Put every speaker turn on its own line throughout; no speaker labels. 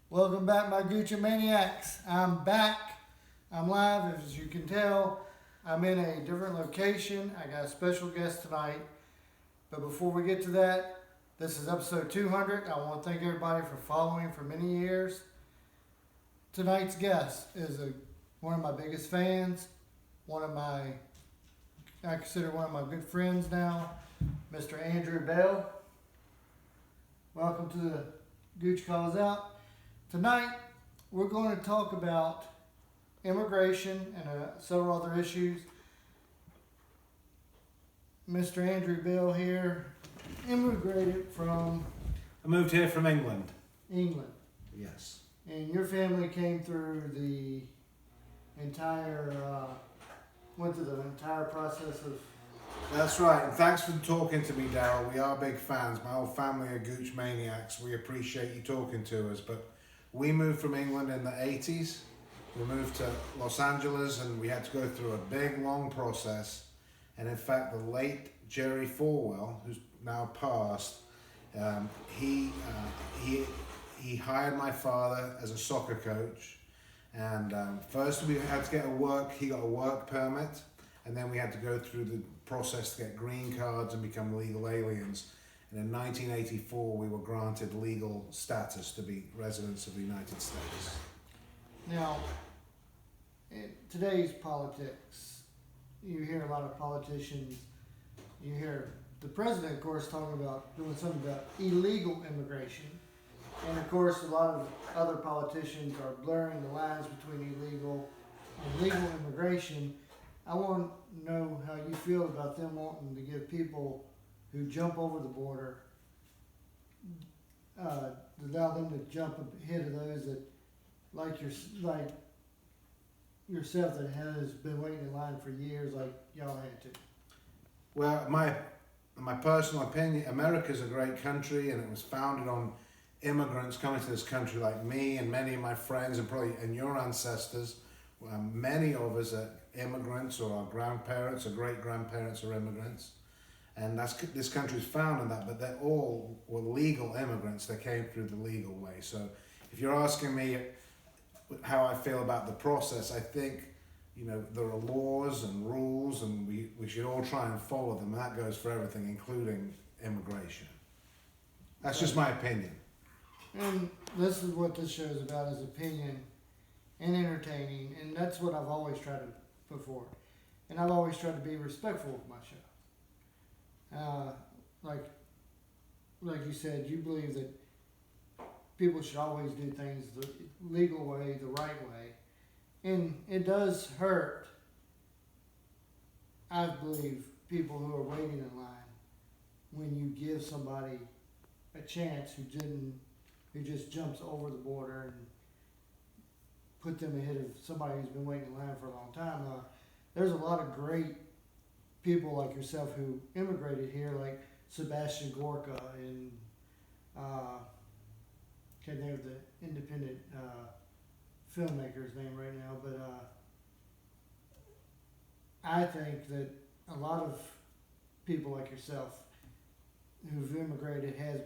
Welcome back, my Gooch maniacs. I'm back. I'm live, as you can tell. I'm in a different location. I got a special guest tonight. But before we get to that, this is episode 200. I want to thank everybody for following for many years. Tonight's guest is one of my biggest fans, I consider one of my good friends now, Mr. Andrew Bell. Welcome to the Gooch Calls Out. Tonight, we're going to talk about immigration and several other issues. Mr. Andrew Bell here immigrated from
I moved here from England.
England.
Yes.
And your family came through went through the entire process of...
That's right, and thanks for talking to me, Daryl. We are big fans. My whole family are Gooch maniacs. We appreciate you talking to us. But we moved from England in the 80s. We moved to Los Angeles, and we had to go through a big, long process. And in fact, the late Jerry Falwell, who's now passed, he hired my father as a soccer coach. And first we had to he got a work permit, and then we had to go through the process to get green cards and become legal aliens. And in 1984, we were granted legal status to be residents of the United States.
Now, in today's politics, you hear a lot of politicians, you hear the president, of course, talking about doing something about illegal immigration. And of course, a lot of other politicians are blurring the lines between illegal and legal immigration. I want to know how you feel about them wanting to give people who jump over the border, allow them to jump ahead of those that, like yourself, that has been waiting in line for years, like y'all had to.
Well, my personal opinion, America's a great country, and it was founded on immigrants coming to this country like me and many of my friends and your ancestors. Many of us are immigrants, or our grandparents or great-grandparents are immigrants. And this country's founded on that, but they all were legal immigrants that came through the legal way. So if you're asking me how I feel about the process, I think, there are laws and rules, and we should all try and follow them, and that goes for everything, including immigration. That's just my opinion.
And this is what this show is about, is opinion and entertaining, and that's what I've always tried to put forward. And I've always tried to be respectful of my show. Like you said, you believe that people should always do things the legal way, the right way. And it does hurt, I believe, people who are waiting in line when you give somebody a chance who just jumps over the border and put them ahead of somebody who's been waiting in line for a long time. There's a lot of great people like yourself who immigrated here, like Sebastian Gorka and can't think of the independent filmmaker's name right now, but I think that a lot of people like yourself who've immigrated has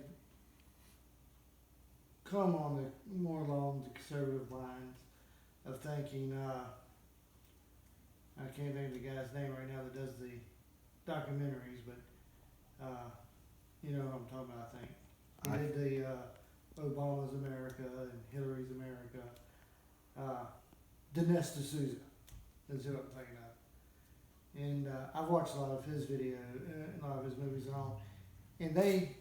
come on more along the conservative lines of thinking, I can't think of the guy's name right now that does the documentaries, but you know what I'm talking about, I think. He did the Obama's America and Hillary's America. Dinesh D'Souza is who I'm thinking of. And I've watched a lot of his videos, a lot of his movies and all, and they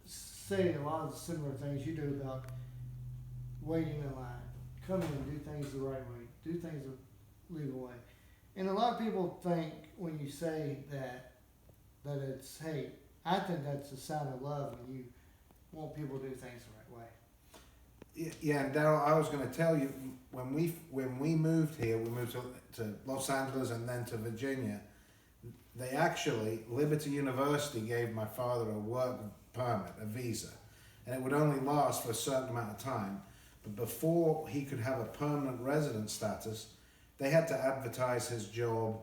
say a lot of the similar things you do about waiting in line, come in and do things the right way, do things the legal way. And a lot of people think when you say that it's hate. I think that's a sign of love when you want people to do things the right way.
Yeah, and Daryl, I was going to tell you, when we moved here, we moved to Los Angeles and then to Virginia. Liberty University gave my father a work permit, a visa, and it would only last for a certain amount of time. But before he could have a permanent resident status, they had to advertise his job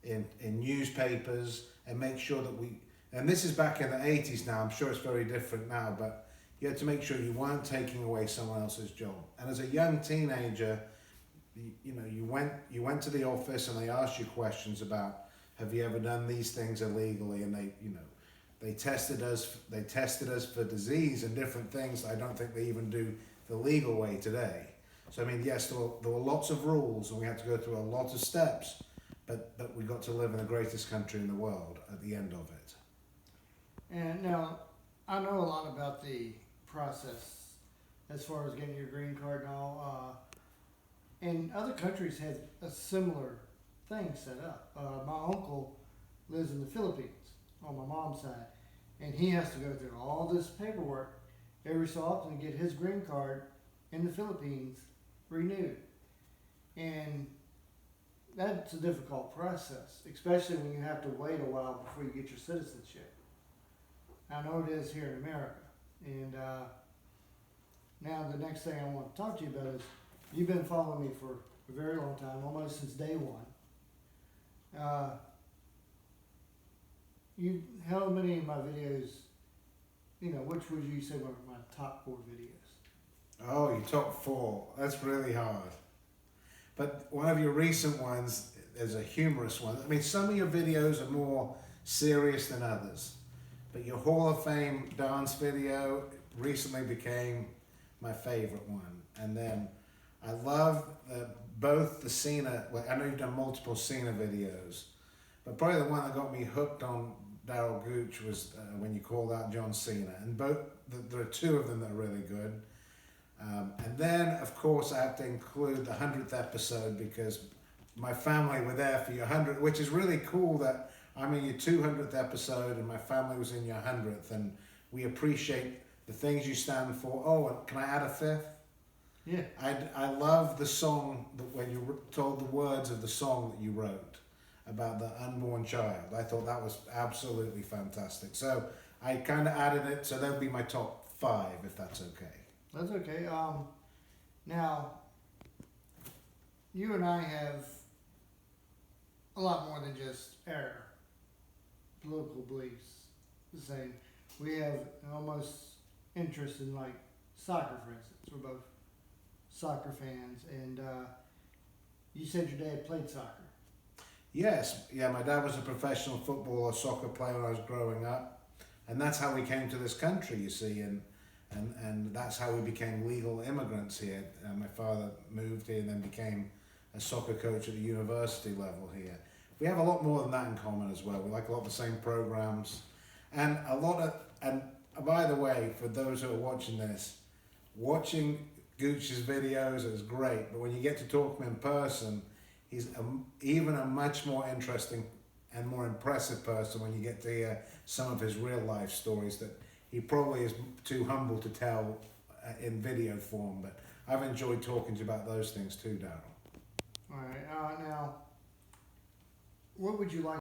in newspapers and make sure that and this is back in the 80s now, I'm sure it's very different now, but you had to make sure you weren't taking away someone else's job. And as a young teenager, you went to the office and they asked you questions about, have you ever done these things illegally? And they tested us for disease and different things that I don't think they even do the legal way today. So I mean, yes, there were lots of rules and we had to go through a lot of steps, but we got to live in the greatest country in the world at the end of it.
And now, I know a lot about the process as far as getting your green card and all. And other countries have a similar thing set up. My uncle lives in the Philippines on my mom's side, and he has to go through all this paperwork every so often to get his green card in the Philippines renewed. And that's a difficult process, especially when you have to wait a while before you get your citizenship. I know it is here in America. And now the next thing I want to talk to you about is, you've been following me for a very long time, almost since day one. How many of my videos, which would you say were my top 4 videos?
Oh, your top 4. That's really hard. But one of your recent ones is a humorous one. I mean, some of your videos are more serious than others. But your Hall of Fame dance video recently became my favorite one. And then I love both the Cena, well, I know you've done multiple Cena videos, but probably the one that got me hooked on Daryl Gooch was when you called out John Cena. And there are 2 of them that are really good. And then, of course, I have to include the 100th episode because my family were there for your 100th, which is really cool that I'm in your 200th episode and my family was in your 100th, and we appreciate the things you stand for. Oh, and can I add a 5th?
Yeah.
I love the song, when you told the words of the song that you wrote about the unborn child. I thought that was absolutely fantastic. So I kind of added it, so that would be my top 5, if that's okay.
That's okay. Now, you and I have a lot more than just our political beliefs the same. We have almost interest in, like, soccer, for instance. We're both soccer fans, and you said your dad played soccer.
Yes, yeah, my dad was a professional football or soccer player when I was growing up, and that's how we came to this country, you see, and that's how we became legal immigrants here. My father moved here and then became a soccer coach at the university level here. We have a lot more than that in common as well. We like a lot of the same programs, and by the way, for those who are watching this, watching Gooch's videos is great, but when you get to talk to him in person, he's even a much more interesting and more impressive person when you get to hear some of his real life stories that he probably is too humble to tell in video form. But I've enjoyed talking to you about those things too, Daryl.
All right. Now, what would you like